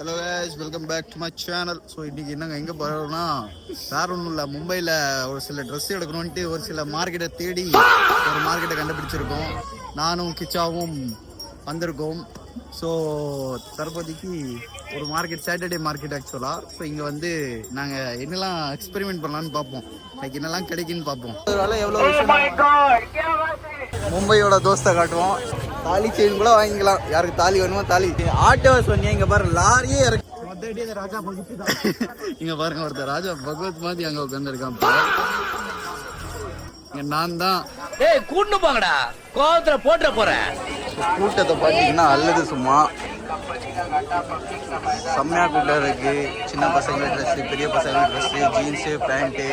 Hello guys, welcome back to my channel. So இன்றைக்கி என்னங்க எங்கே போகிறோம்னா வேற ஒன்றும் இல்லை, மும்பையில் ஒரு சில ட்ரெஸ் எடுக்கணுன்ட்டு ஒரு சில மார்க்கெட்டை தேடி ஒரு மார்க்கெட்டை கண்டுபிடிச்சிருக்கோம். நானும் கிச்சாவும் வந்திருக்கோம். ஸோ தற்போதைக்கு ஒரு மார்க்கெட், சாட்டர்டே மார்க்கெட் ஆக்சுவலாக. ஸோ இங்கே வந்து நாங்கள் என்னெல்லாம் எக்ஸ்பெரிமெண்ட் பண்ணலான்னு பார்ப்போம், லைக் என்னெல்லாம் கிடைக்குன்னு பார்ப்போம். அதனால எவ்வளோ மும்பையோட தோஸ்தை காட்டுவோம். தாலி செயின் கூட வாங்கிக்கலாம், யாருக்கு தாலி வேணுமோ தாலி. ஆட்டோ சொன்னீங்க, இங்க பாருங்க லாரியே இருக்கு. இங்க பாருங்க ஒருத்தர் ராஜா பகவத் மாதிரி அங்க உட்காந்துருக்கான். நான் தான் கூட்டு போங்கடா, கோவத்துல போட்டுற போறேன். கூட்டத்தை பாத்தீங்கன்னா அல்லது சும்மா செம்மையா கூட்டம் இருக்கு. சின்ன பசங்க ட்ரெஸ், பெரிய பசங்க dress, jeans, pant,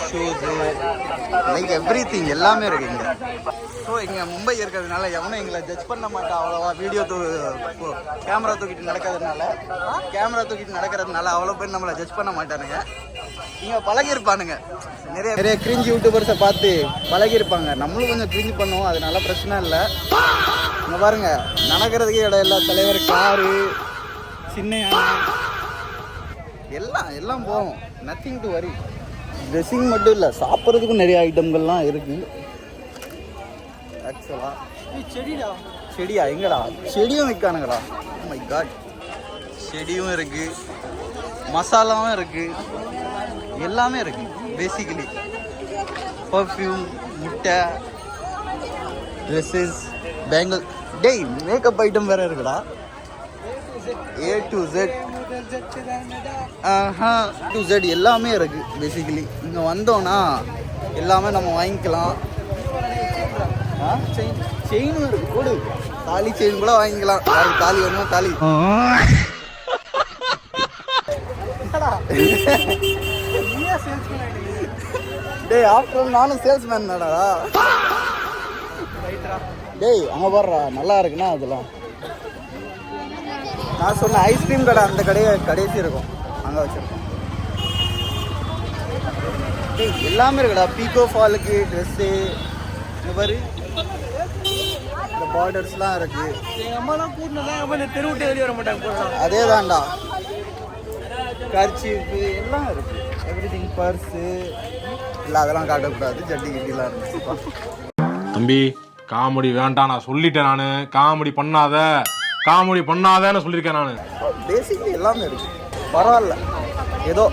shoes, like every thing எல்லாமே இருக்கு இங்க. ஸோ இங்கே மும்பை இருக்கிறதுனால எவனும் எங்களை ஜட்ஜ் பண்ண மாட்டான் அவ்வளோவா. கேமரா தூக்கிட்டு நடக்கிறதுனால அவ்வளோ பேர் நம்மளை ஜட்ஜ் பண்ண மாட்டானுங்க. இங்கே பழகிருப்பானுங்க, நிறைய கிரிஞ்சி யூடியூபர்ஸை பார்த்து பழகிருப்பாங்க. நம்மளும் கொஞ்சம் கிரிஞ்சி பண்ணுவோம், அதனால பிரச்சனை இல்லை. இங்கே பாருங்க, நடக்கிறதுக்கே இடம் இல்லை. தலைவர் காரு, சின்ன எல்லாம் போகும், நத்திங் டு வரி. ட்ரெஸ்ஸிங் மட்டும் இல்லை, சாப்பிட்றதுக்கும் நிறைய ஐட்டங்கள்லாம் இருக்குது ஆக்சுவலா. செடியா எங்கடா? செடியும் விற்கானுங்கடா. மை காட், செடியும் இருக்கு, மசாலாவும் இருக்கு, எல்லாமே இருக்கு. பேசிக்கலி பர்ஃப்யூம், முட்டை, ட்ரெஸ்ஸஸ், பேங்கிள், டேய் மேக்கப் ஐட்டம் வேற இருக்குடா. A to Z to Z எல்லாமே இருக்கு. பேசிக்கலி இங்கே வந்தோன்னா எல்லாமே நம்ம வாங்கிக்கலாம். செயினும் இருக்கு, போடு. தாலி செயின் கூட வாங்கிக்கலாம், யாருக்கு தாலி வேணுமோ தாலி. டேய் ஆஃப்டர் நானும் சேல்ஸ்மேன் தானடா. டேய் அங்கே பாடுறா, நல்லா இருக்குண்ணா அதெல்லாம். நான் சொன்ன ஐஸ்கிரீம் கடை, அந்த கடைசி இருக்கும், அங்கே வச்சுருக்கோம். டேய் எல்லாமே இருக்குடா. பீகோ ஃபாலுக்கு ட்ரெஸ்ஸு, இந்த மாதிரி இந்த பார்டர்ஸ்லாம் இருக்கு. எங்கள் அம்மாலாம் கூட்டினதான் தெரு விட்டு வெளியே வர மாட்டாங்க. அதே தான்டா, கர்ச்சீஃபு எல்லாம் இருக்கு, எவ்ரி திங். பர்ஸு இல்லை, அதெல்லாம் காட்டக்கூடாது. ஜட்டி கிட்டிலாம் இருந்துச்சுப்பா. தம்பி காமெடி வேண்டாம், நான் சொல்லிட்டேன். நான் காமெடி பண்ணாதேன்னு சொல்லியிருக்கேன். நான் பேசிக்லி எல்லாமே இருக்கு. பரவாயில்ல, ஏதோ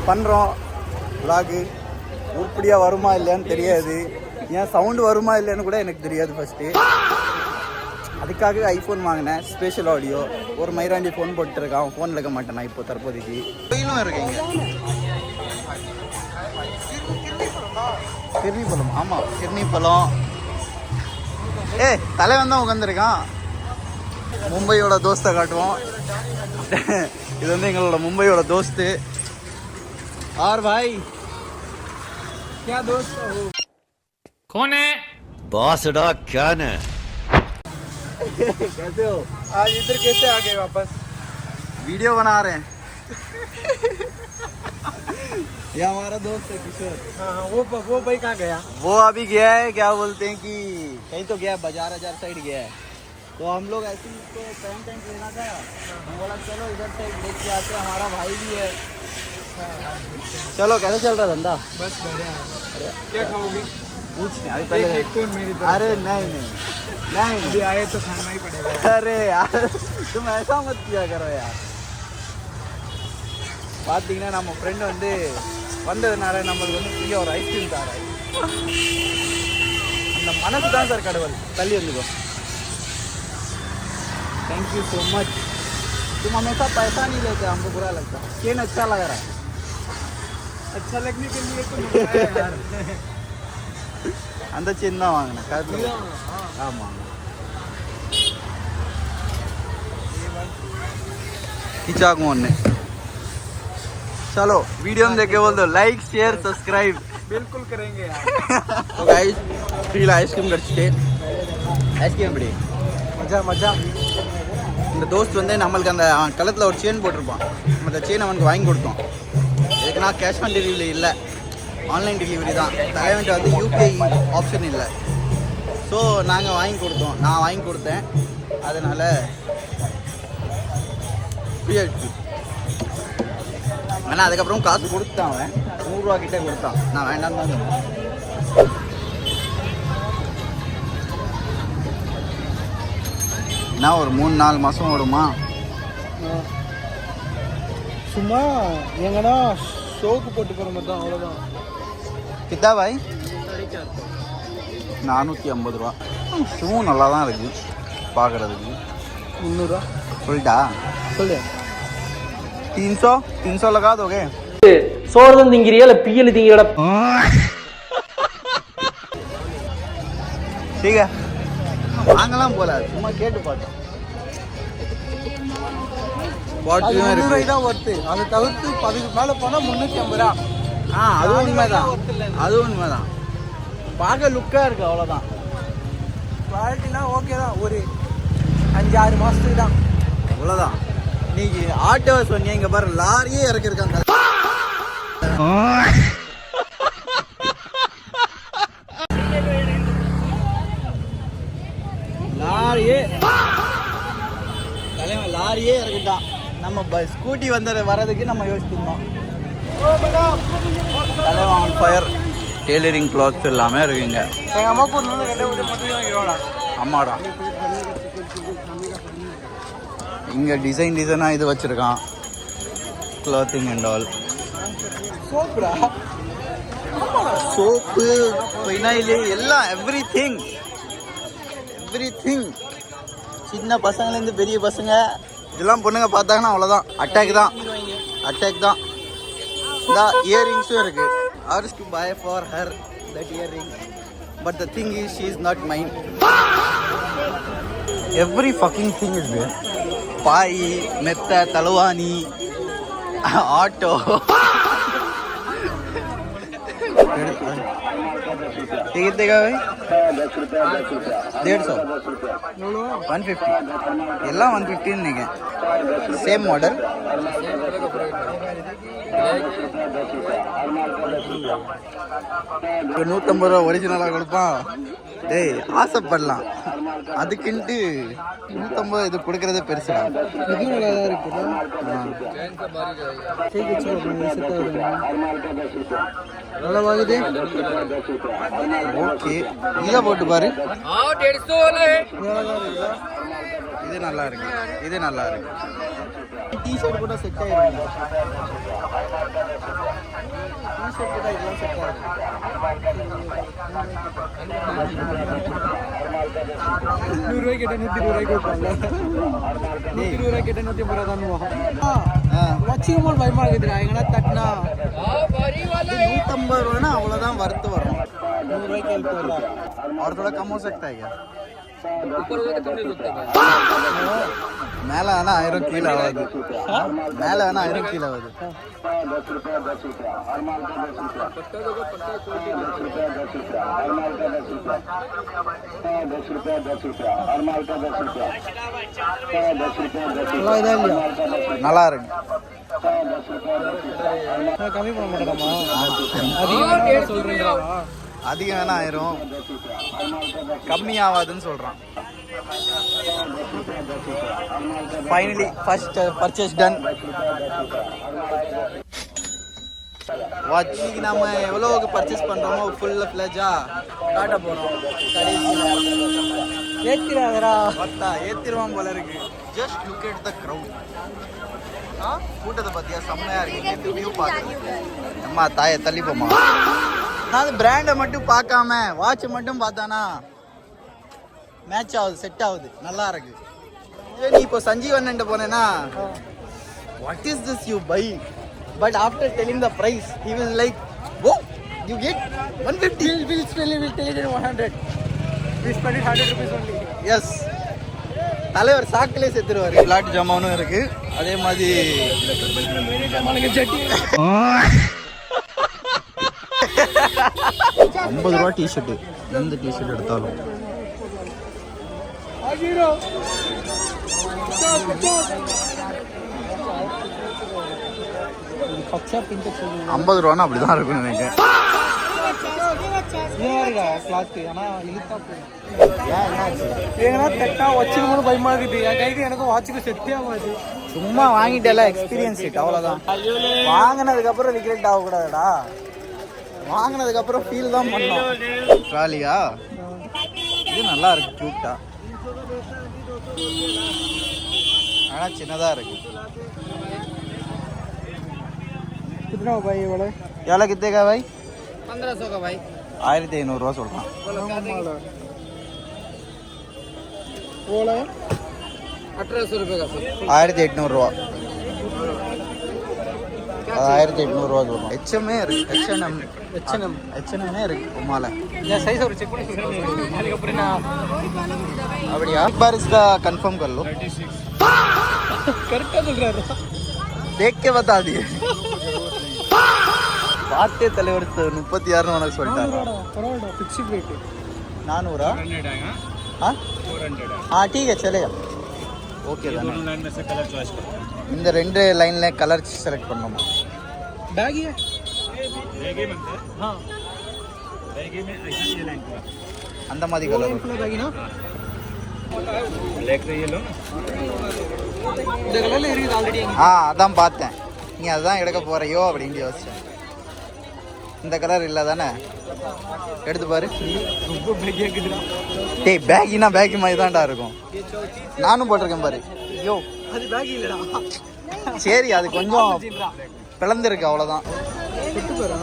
பண்ணுறோம். விளாகு உருப்படியாக வருமா இல்லையான்னு தெரியாது, ஏன் சவுண்டு வருமா இல்லைன்னு கூட எனக்கு தெரியாது ஃபஸ்ட்டு. அதுக்காகவே ஐஃபோன் வாங்கினேன், ஸ்பெஷல் ஆடியோ. ஒரு மைராண்டி ஃபோன் போட்டுருக்கான், ஃபோன் எடுக்க மாட்டேன் நான் இப்போ தற்போதைக்கு. கோயிலும் இருக்குங்க, கிர்னி பழம். ஆமாம், கிர்னி பழம். தலைவன் தான் உட்காந்துருக்கான். மும்பையோட தோஸ்தை காட்டுவோம். இது வந்து எங்களோட மும்பையோட தோஸ்து. ஆர் பாய் क्या दोस्त हो? कौन है? बॉसड़ा क्या न? कैसे हो? आज इधर कैसे आ गए वापस? वीडियो बना रहे हैं. ये हमारा दोस्त है किशोर. हाँ, वो भाई कहाँ गया? वो अभी गया है, क्या बोलते हैं कि कहीं तो गया, बाजार साइड गया है. तो हम लोग ऐसे ही उसको पैंट लेना था. हम बोला चलो इधर साइड देख के आते, हमारा भाई भी है. चलो, कैसे चल रहा धंधा? बस बढ़िया. क्या खाओगे? कुछ नहीं, अभी पहले. अरे नहीं अभी आए तो खाना ही पड़ेगा. अरे यार तुम ऐसा मत किया करो यार. பார்த்தீங்கன்னா நம்ம ஃப்ரெண்டு வந்ததுனால நம்மளுக்கு ஃப்ரீயாக ஒரு ஐஸ்கிரீம் தராரு. அந்த மனசு தான் சார் கடவுள். தள்ளி வந்துக்கோ. Thank you so much. तुम हमेशा पैसा नहीं लेते, हमको बुरा लगता. चेन अच्छा लग रहा है. अच्छा लगने के लिए तो यार. அந்த செயின் தான் வாங்கினேன் காட்டில். ஆமாம், खींचाऊँ ஒன்று. चलो वीडियो में देखे बोल दो लाइक शेयर सब्सक्राइब. बिल्कुल करेंगे यार. तो गाइस ஃப்ரீல ஐஸ்கிரீம் கிடச்சிட்டு, ஐஸ்கிரீம் எப்படி மஜா. இந்த தோஸ்த் நம்மளுக்கு அந்த கழுத்தில் ஒரு செயின் போட்டிருப்பான். நம்ம அந்த செயின் அவனுக்கு வாங்கி கொடுத்தோம். எதுக்குன்னா கேஷ் ஆன் டெலிவரி இல்லை, ஆன்லைன் டெலிவரி தான். தலைவன்ட்டு யூபிஐ ஆப்ஷன் இல்லை. ஸோ நாங்கள் வாங்கி கொடுத்தோம், நான் வாங்கி கொடுத்தேன். அதனால் அப்படியே இருக்கு. ஆனால் அதுக்கப்புறம் காசு கொடுத்தான் அவன், 100 ரூபா கிட்டே கொடுத்தான். நான் வேண்டாம் தான் சொன்னேன். என்ன ஒரு 3-4 மாதம் வருமா? சும்மா எங்கன்னா ஷோக்கு போட்டு போகிற மாதிரி தான், அவ்வளோதான். கிட்டா பாய் 450 ரூபா. ஷூ நல்லா தான் இருக்குது பார்க்குறதுக்கு. 300 சொல்லிட்டா? சொல்லு. 300 लगा दोगे? சோறு திங்கிறியா இல்ல பியல் திங்கிறியா? ठीक है, வாங்கலாம் போல, சும்மா கேட்டு பார்த்தோம். தான் ஒர்த்து. அதை தவிர்த்து அதுக்கு மேலே போனால் 350 ரூபா. அதுவும் உண்மைதான், அதுவும் உண்மைதான். பார்க்க லுக்காக இருக்கு, அவ்வளோதான். குவாலிட்டிலாம் ஓகே தான், ஒரு 5-6 மாதத்துக்கு தான், அவ்வளோதான். இன்னைக்கு ஆட்டோவை சொன்னீங்க, இங்கே பாரு லாரியே இறக்கிருக்காங்க. லாரியே இறக்கிட்டான். நம்ம ஸ்கூட்டி வரதுக்கு நம்ம யோசிச்சிருந்தோம். தலைவன் ஆன் ஃபயர். டெய்லரிங் கிளாத்ஸ் எல்லாமே இருக்குங்க. எங்கள் அம்மா போட்டு அம்மாடா இங்கே டிசைனாக இது வச்சுருக்கான், கிளாத்திங் அண்ட் ஆல். சோப்புடா, சோப்பு, ஃபினாயிலு, எல்லாம் எவ்ரி திங். சின்ன பசங்கலேருந்து பெரிய பசங்க இதெல்லாம் பொண்ணுங்க பார்த்தாங்கன்னா அவ்வளோதான், அட்டாக் தான். இந்த இயரிங்ஸும் இருக்கு. Ours to buy for her that earring, but the thing is she is not mine. Every fucking thing is there. பாய், மெத்த, தலவாணி, ஆட்டோ. कितने का भाई? 150, 150. எல்லாம் 150 நினைக்க. Same model. ஒரு 150 ரூபா ஒரிஜினலாக கொடுப்பான். டேய் ஆசைப்படலாம், அதுக்குன்ட்டு 150 இது கொடுக்கறதே பெருசுடா. இதுவும் நல்லா தான் இருக்குது. நல்லா வாங்குது. ஓகே, இதை போட்டு பாரு. இது நல்லா இருக்கு. டிஷர்ட் கூட செட் ஆயிருக்கு. டிஷர்ட் கூட இதெல்லாம் செட் ஆயிருக்கு. 100 ரூபாய் கேட்ட 120 ரூபாய்க்கு கொடுப்பாங்க. 120 ரூபாய் கேட்ட 150 ரூபா தான் வச்சுக்கும் போது பயமா இருக்குதுடா. எங்கன்னா தட்டினா 150 ரூபானா அவ்வளோதான் வரத்து வரும். 100 ரூபாய்க்கு ஹெல்ப் வரலாம். और थोड़ा कम हो सकता है क्या? மேலே வேணா 1000 கீழே ஆகுது. மேலே வேணா 1000 கீழே ஆகுது. நல்லா இருக்கு. கம்மி பண்ண மாட்டேடாமா? அதிகமாக சொல்றீங்களா? அதிகம் வேணா 1000, கம்மி ஆகாதுன்னு சொல்றான். Finally first purchase done. Watch நம்ம எவ்வளோக்கு பர்ச்சேஸ் பண்ணுறோமோ ஃபுல்லாக ஃப்ளெஜா காட்ட போகிறோம். ஏத்திராதரா பார்த்தா ஏற்றிடுவான் போல இருக்கு. Just look at the crowd. கூட்டத்தை பார்த்தியா, செம்மையாக இருக்கு. இந்த வியூ பார்க்குறது அம்மா தாயை தள்ளி போமா. நான் பிராண்டை மட்டும் பார்க்காம வாட்சை மட்டும் பார்த்தானா மேட்ச் ஆகுது, செட் ஆகுது, நல்லா இருக்கு. இதே நீ இப்போ சஞ்சீவன் போனேன்னா what is this you buy, but after telling the price he will like oh you get 150. will tell it in 100. We spend it 100 rupees only. S, தலைவர் சாக்கிலே செத்துருவார். விளாட்டு ஜாமானும் இருக்கு, அதே மாதிரி 50 ரூபா டிஷர்ட்டு. எந்த டிஷர்ட் எடுத்தாலும் பச்சா பிங்க் 50 ரூபானா அப்படிதான் இருக்கும்னு நினைக்கிறேன். இதுவா இருக்கா கிளாத் ஆனால் இழுத்தா போதும் ஏன் என்னாச்சு? ஏன்னா கரெக்டா வச்சுக்கணும்னு பயமா இருக்குது என் கைக்கு எனக்கும் வாட்சுக்கு செட்டே ஆகாது சும்மா வாங்கிட்டேல எக்ஸ்பீரியன்ஸ் ஷீட் அவ்வளோதான். வாங்கினதுக்கப்புறம் ரிக்ரெட் ஆகக்கூடாதுடா. வாங்கினதுக்கப்புறம் ஃபீல் தான் பண்ணோம். ட்ராலியா இது நல்லா இருக்கு, க்யூட்டா. ஆனால் சின்னதாக இருக்கு. कितना भाई वाला எவ்வளோ கித்தேக்கா பாய்? 1500 का भाई 1500 சொல்கிறான். बोला 1800 रुपये का सर 1800 அது 1800 சொல்லுவோம். HM இருக்கு, H&M இருக்கு உமால. या सही से चेक பண்ணி அதுக்கப்புறம் நான் அப்படியா? एक बार इसका कंफर्म कर लो. கரெக்டா சொல்றாரு देख के बता दिए. பார்த்தே தலைவர் 36 உனக்கு சொல்லிட்டாரு. பரவாயில்ல ஃபிக்ஸ்ட் ரேட் 400 हाँ हाँ ठीक है चलेगा. ओके தானே. இந்த ரெண்டு லைன்ல கலர் செலக்ட் பண்ணோமா? बैग ही है हाँ அந்த மாதிரி கலர் बैग ही ना இந்த கலர்ல இருக்குது ஆல்ரெடி அதான் பார்த்தேன். நீ அதுதான் எடுக்க போறியோ அப்படின்னு யோசிச்சேன். இந்த கலர் இல்லை தானே? எடுத்து பாரு. ரொம்ப பேக் இருக்குதுடா டேய் பேக்கினா பேக்கி மாதிரி தான்டா இருக்கும். நானும் போட்டிருக்கேன் பாரு. ஐயோ அது பேக் இல்லடா சரி, அது கொஞ்சம் பிளந்திருக்கு அவ்வளோதான். செட்டு பாரு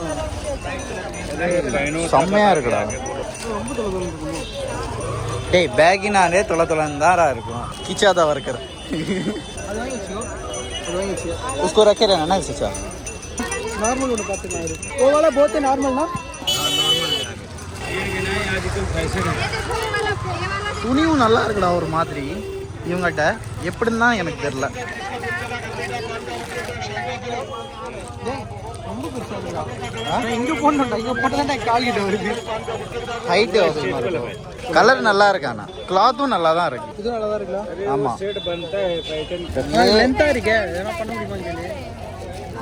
செம்மையா இருக்குடா. ரொம்ப தொலை இருக்கும் டேய் பேக்கினாலே தொலைன்னு தான்டா இருக்கும். கிச்சாதா வர்க்கர் அது வாங்கி வச்சுக்கோ அது வாங்கி வச்சுக்கோ उसको रखे रहना ना सिचा. நார்மல் ஒன்று பார்த்துக்கலாம் இது वो वाला बहुत है नॉर्मल ना துணியும் நல்லா இருக்குடா ஒரு மாதிரி. இவங்ககிட்ட எப்படின்னு தான் எனக்கு தெரியல. ரொம்ப பெருசாக இருக்குடா நான் இங்கே போடணும்டா இங்கே போட்டால் தான் கால் கிட்ட வருது ஹைட்டு அவசியமா இருக்கும். கலர் நல்லா இருக்கு, ஆனால் கிளாத்தும் நல்லா தான் இருக்கு. இது நல்லா தான் இருக்குல்ல ஆமாம், லென்த்தாக இருக்கே எதனா பண்ண முடியுமான்னு கேள்வி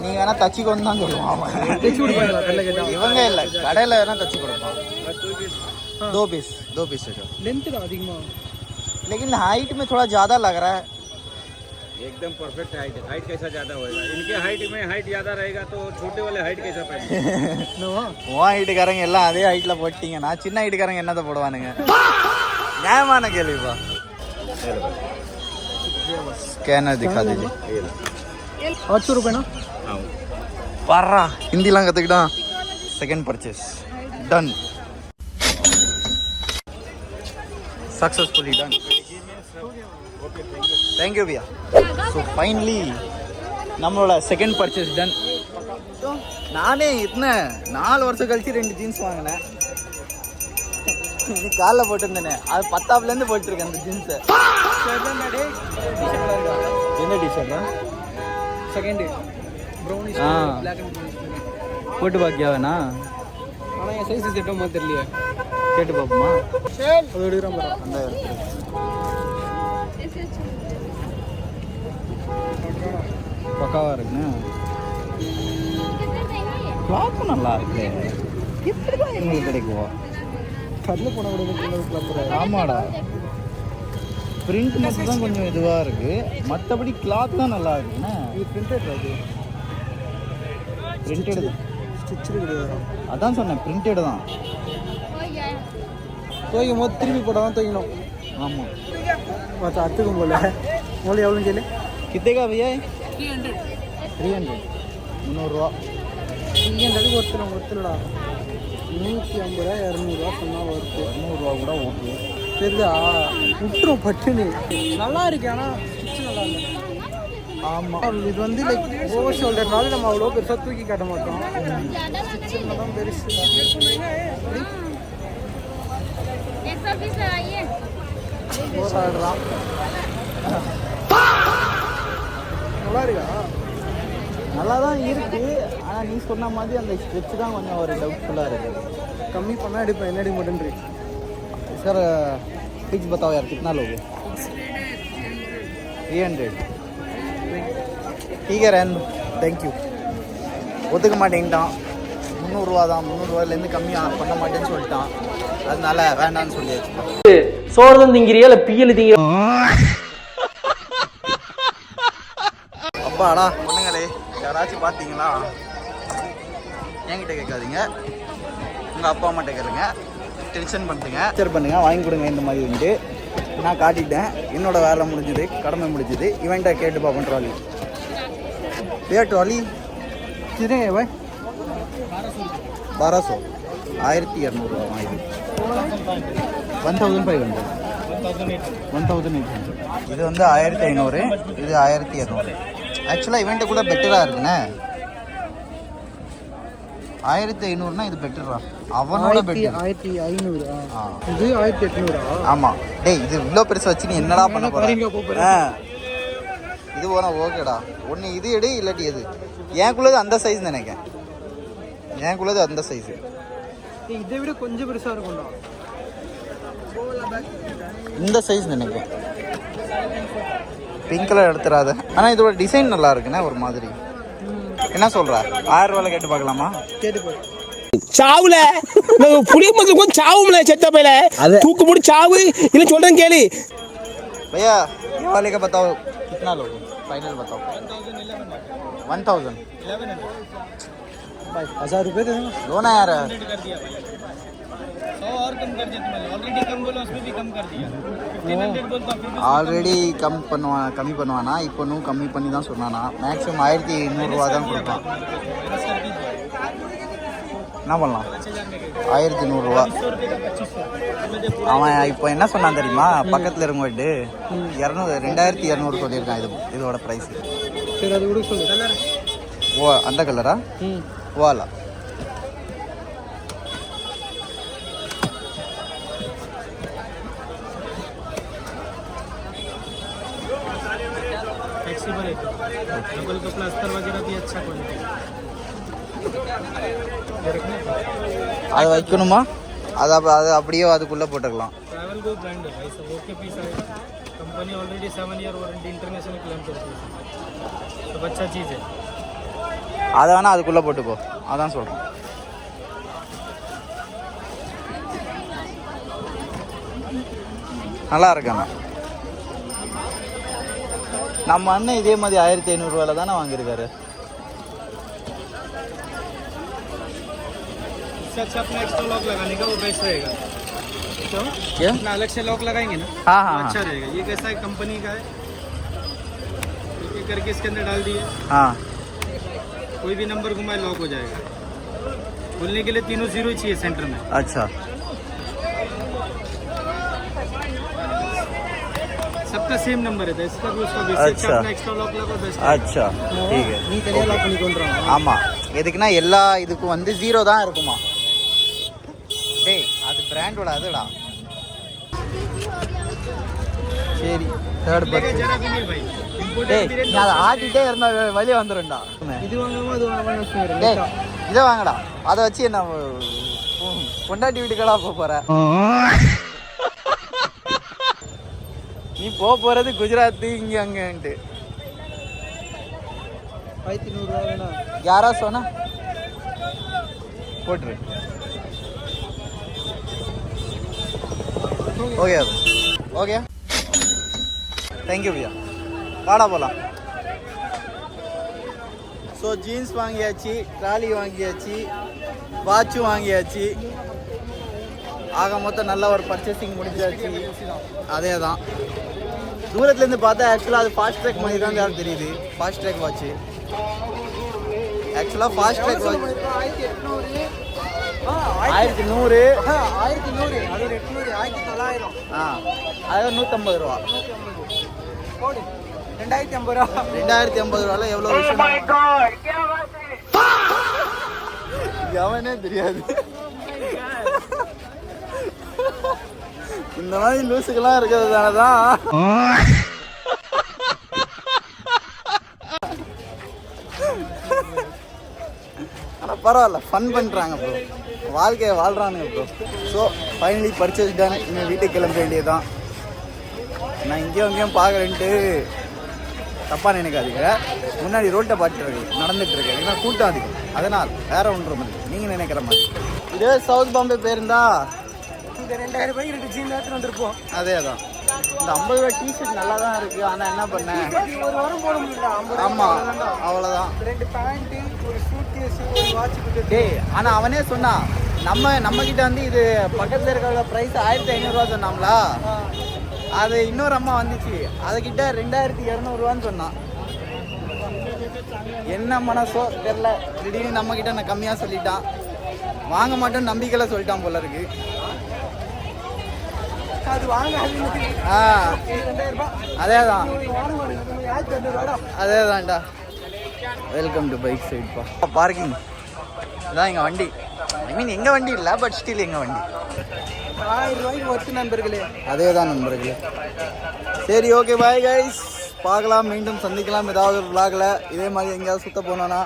நீ வேணா தச்சு கொண்டு தான் சொல்லுவான் அவன். தைச்சு கொடுப்பாங்களா கல்ல கேட்டால் இவங்க இல்லை, கடையில் வேணா தச்சு கொடுப்பான். दो पीस है जो. लेंथ अधिकமாக लेकिन हाइट में थोड़ा ज़्यादा लग रहा है. एकदम परफेक्ट हाइट है. हाइट कैसा ज्यादा होएगा? इनके हाइट में हाइट ज्यादा रहेगा तो छोटे वाले हाइट कैसा पहनेंगे? உன் ஹைட்டுக்காரங்க எல்லாம் அதே ஹைட்டில் போட்டீங்க. நான் சின்ன ஹைட்டுக்காரங்க என்னத்தை போடுவானுங்க? நியாயமான கேள்விப்பா. स्कैनर दिखा दीजिए. 800 रुपये ना பாரா ஹிந்திலாம் கற்றுக்கிட்டான். Second purchase done, successfully done. Thank you भैया. ஸோ ஃபைனலி நம்மளோட செகண்ட் பர்ச்சேஸ் டன். நானே இத்தனை 4 வருஷம் கழிச்சு 2 ஜீன்ஸ் வாங்கினேன். இது காலில் போட்டிருந்தேனே, அது 10ஆப்லேருந்து போயிட்டுருக்கேன் அந்த ஜீன்ஸை. என்ன டிஷர்ட்டா? செகண்ட் ப்ரௌனிஷ் ஆ. பிளாக் அண்ட் ப்ரௌனிஷ் போட்டு பாக்கியா வேணா? ஆனால் என் சைஸ் செட்டோ மாதிரி தெரியலையே கேட்டு பார்ப்போமா? அது எடுக்கிறோம் பாரு அந்த பக்காவாக இருக்குண்ணே. கிளாத்தும் நல்லா இருக்கு. எப்படி தான் எங்களுக்கு கிடைக்கும்? கல்லில் போனால் கூட கிளப்புறாரு ஆமாடா, பிரிண்ட் மட்டும் தான் கொஞ்சம் இதுவாக இருக்கு, மற்றபடி கிளாத் தான் நல்லா இருக்குண்ணே. இது பிரிண்டட் அது பிரிண்டடு ஸ்டிச்சு கிடையாது அதான் சொன்னேன், பிரிண்டடு தான். துவைக்கும் போது திருப்பி போட்டால் தான் துவைக்கணும். ஆமாம். மற்ற அத்துக்கும் போல மொழி எவ்வளோன்னு சொல்லு. கித்தேக்கா பையா? 300 300 300 இங்கே ஒருத்தலடா 150 ரூபா 200 சொன்னால் வருது. 200 கூட ஓகே. தெரியுதா விட்டுரும் பட்டுன்னு. நல்லா இருக்கு ஆனால் ஸ்டிச்சு நல்லா இல்லை. ஆமாம், இது வந்து லைக் ஓவர் ஷோல்டர்னால நம்ம அவ்வளோ பெருசாக தூக்கி காட்ட மாட்டோம். ஸ்டிச்சுனா தான் பெருசு. போராடுறான். நல்லா இருக்கா? நல்லா தான் இருக்கு, ஆனால் நீ சொன்ன மாதிரி அந்த ஸ்ட்ரெச் தான் கொஞ்சம் ஒரு டவுட்ஃபுல்லாக இருக்குது. கம்மி பண்ணால் எடுப்பேன், என்ன எடுக்க மாட்டேன்றி. सर फिक्स बताओ यार, कितना लोगे? 300 ठीक है रहन. Thank you. ஒத்துக்க மாட்டேங்கிட்டான். முந்நூறுரூவா தான், 300 கம்மியாக பண்ண மாட்டேன்னு சொல்லிட்டான். அதனால வேண்டாம்னு சொல்லியாச்சு. சோறு திங்கிறியா இல்லை பியல் திங்கிற? அப்பாடா பொண்ணுங்களே, யாராச்சும் பார்த்தீங்களா என்கிட்ட கேட்காதீங்க, உங்கள் அப்பா அம்மாட்ட கேளுங்க. டென்ஷன் பண்ணுங்க, பண்ணுங்க, வாங்கி கொடுங்க. இந்த மாதிரி வந்து நான் காட்டிட்டேன், என்னோட வேலை முடிஞ்சுது, கடமை முடிஞ்சுது. இவன்கிட்ட கேட்டு பார்ப்போம். ட்ராலி ட்ராலி कितने है भाई? 1200, 1200 இது 1500, 1800. இது வந்து 1500, இது 1200. ஆக்சுவலாக இவன்ட்ட கூட பெட்டராக இருக்குண்ணே. 1500னா இது பெட்டரா, அவனோட பெட்டர். 1500 இது 1800. ஆமாம் டேய், இது இவ்வளோ பெருசு வச்சு நீ என்னடா பண்ண போற? இது போனா ஓகேடா. ஒன்று இது எடு, இல்லாட்டி எது. எனக்குள்ளது அந்த சைஸ் நினைக்கிறேன், எனக்குள்ளது அந்த சைஸு. இதை விட கொஞ்சம் பெருசாக இருக்கும்டா, இந்த சைஸ் நினைக்கிறேன். பிங்க் கலர் எடுத்துறாத. ஆனால் இதோட டிசைன் நல்லா இருக்குண்ணே ஒரு மாதிரி. என்ன சொல்ற? 1000 ரூபாய் கேட்டு பார்க்கலாமா? கேட்டு போய் சாவுல புளிய மருந்து சாவுல செத்த பையில தூக்கு போட்டு சாவு இல்லை சொல்றேன் கேளு. भैया ये वाले का बताओ कितना लोगे? फाइनल बताओ. 1000 भाई 1000 रुपये दे देना. लो ना यार. 100 और कम कर दिया तुम्हें, ऑलरेडी कम बोला उसमें भी कम कर दिया. 1500 बोलता फिर भी ஆல்ரெடி கம்மி பண்ணுவானா, இப்போ இன்னும் கம்மி பண்ணி தான் சொன்னானா. மேக்ஸிமம் 1200 ரூபா தான் கொடுப்பான். என்ன பண்ணலாம்? 1100 ரூபா. அவன் இப்போ என்ன சொன்னான் தெரியுமா? பக்கத்தில் இருக்கவங்கிட்டு 2200 சொல்லியிருக்கான். இதோட ப்ரைஸ். சரி அது கூட சொல்லு. கலர் ஓ அந்த கலரா? வாலா फ्लेक्सिबल है, डबल का प्लास्टर वगैरह भी अच्छा क्वालिटी. அது வைக்கணுமா? அது அப்படியே அதுக்குள்ளே போட்டுக்கலாம். ट्रैवल गो ब्रांड है भाई, सब ओके पीस आएगा. Company already 7 year warranty international claim करती है, सब अच्छा चीज़ है. அதை வேணா அதுக்குள்ளே போட்டுக்கோ, அதான் சொல்கிறேன். நல்லா இருக்காண்ணா. நம்ம அண்ணன் இதே மாதிரி 1500 ரூபாயில தானே வாங்கியிருக்காரு. इससे अच्छा अपना एक्स्ट्रा लॉक लगाने का वो बेस्ट रहेगा. क्या? अपना अलग से लॉक लगाएंगे ना, हाँ तो हाँ अच्छा रहेगा. ये कैसा है, कंपनी का है, एक करके इसके अंदर डाल दिए, हाँ. कोई भी नंबर घुमाए लॉक हो जाएगा. खुलने के लिए तीनों 0 ही चाहिए सेंटर में. अच्छा सबका सेम नंबर है, इसका भी उसका भी. अच्छा. अपना एक्स्ट्रा लॉक लगा बेस्ट. अच्छा ठीक है. நீ தனியாக லாக் பண்ணி கொண்டு வா. ஆமாம், எதுக்குன்னா எல்லா இதுக்கும் வந்து 0 தான் இருக்குமா. டேய் அது பிராண்டோட அதுடா. சரி தேர்ட் பர்த். जरा भी नहीं भाई, டேய் நீ அதை ஆட்டிகிட்டே இருந்தா வெளியே வந்துடும்டா. இது வாங்காம அது வாங்கணும். டேய் இதை வாங்கடா, அதை வச்சு என்ன பொண்டாட்டி வீட்டுக்கெல்லாம் போற? நீ போறது குஜராத் இங்கே அங்கன்ட்டு. 1500 ரூபா வேணா. யாரா சொன்னா போட்டுரு. ஓகே ஓகே தேங்க்யூ भैया. வாடா போகலாம். ஸோ ஜீன்ஸ் வாங்கியாச்சு, ட்ராலி வாங்கியாச்சு, வாட்சும் வாங்கியாச்சு. ஆக மொத்தம் நல்ல ஒரு பர்ச்சேசிங் முடிஞ்சாச்சு. அதே தான். தூரத்துலேருந்து பார்த்தா ஆக்சுவலாக அது ஃபாஸ்ட் ட்ராக் மாதிரி தான் யாரும் தெரியுது. Fastrack watch. ஆக்சுவலாக ஃபாஸ்ட் ட்ராக் வாட்ச் 1100. 1100 அது 800, 1900. அது 150 ரூபா. 2050 ரூபா. 2050 ரூபால எவ்வளோ விஷயம் எவனே தெரியாது. இந்த மாதிரி லூசுக்கெல்லாம் இருக்கிறதுனால தான் ஆனால் பரவாயில்ல, ஃபன் பண்ணுறாங்க ப்ரோ, வாழ்க்கையை வாழ்கிறானுங்க bro. So finally purchase done. இன்னும் வீட்டுக்கு கிளம்ப வேண்டியது தான். நான் இங்கேயும் அங்கேயும் பார்க்குறேன்ட்டு தப்பாக நினைக்காதீங்க. முன்னாடி ரோட்டை பார்த்துட்டு நடந்துகிட்டு இருக்கேன், ஏன்னா கூட்டம் அதிகம். அதனால் வேற ஒன்றும் இல்லை, நீங்க நினைக்கிற மாதிரி. இதே சவுத் பாம்பே போயிருந்தா இந்த 2000 ரூபாய்க்கு 2 ஜீன் எடுத்துட்டு வந்திருப்போம். அதே தான். இந்த 50 ரூபாய் டிஷர்ட் நல்லா தான் இருக்கு, ஆனா என்ன பண்ண ஒரு வாரம் போட முடியல. 50 ஆமா அவ்வளவுதான். 2 பேண்ட், ஒரு சூட்கேஸ், ஒரு வாட்ச் கொடுத்து. டேய் ஆனா அவனே சொன்னான், நம்ம கிட்ட வந்து இது பக்கத்துல இருக்கிற பிரைஸ் 1500 ரூபா சொன்னாம்ல, அது இன்னொரு அம்மா வந்துச்சு அதுகிட்ட 2200 ரூபான்னு சொன்னான். என்ன மனசோ தெரியல, திடீர்னு நம்ம கிட்ட நான் கம்மியா சொல்லிட்டான், வாங்க மாட்டோம் நம்பிக்கையில சொல்லிட்டான் போல இருக்கு. அது வாங்க அதேதான் அதேதான்டா. வெல்கம் டு பைக் சைட்ப்பா. பார்க்கிங் இதான் எங்கள் வண்டி. ஐ மீன் எங்கள் வண்டி இல்லை, பட் ஸ்டில் எங்கள் வண்டி. 1000 ரூபாய்க்கு ஒர்த்து நண்பர்களே. அதே தான் நண்பர்களே. சரி ஓகே பாய் கைஸ், பார்க்கலாம், மீண்டும் சந்திக்கலாம் ஏதாவது ஒரு vlogல. இதே மாதிரி எங்கேயாவது சுத்த போனோன்னா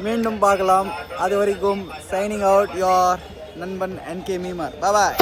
மீண்டும் பார்க்கலாம். அது வரைக்கும் சைனிங் அவுட் யோர் நண்பன் NK மீமர். பாய்.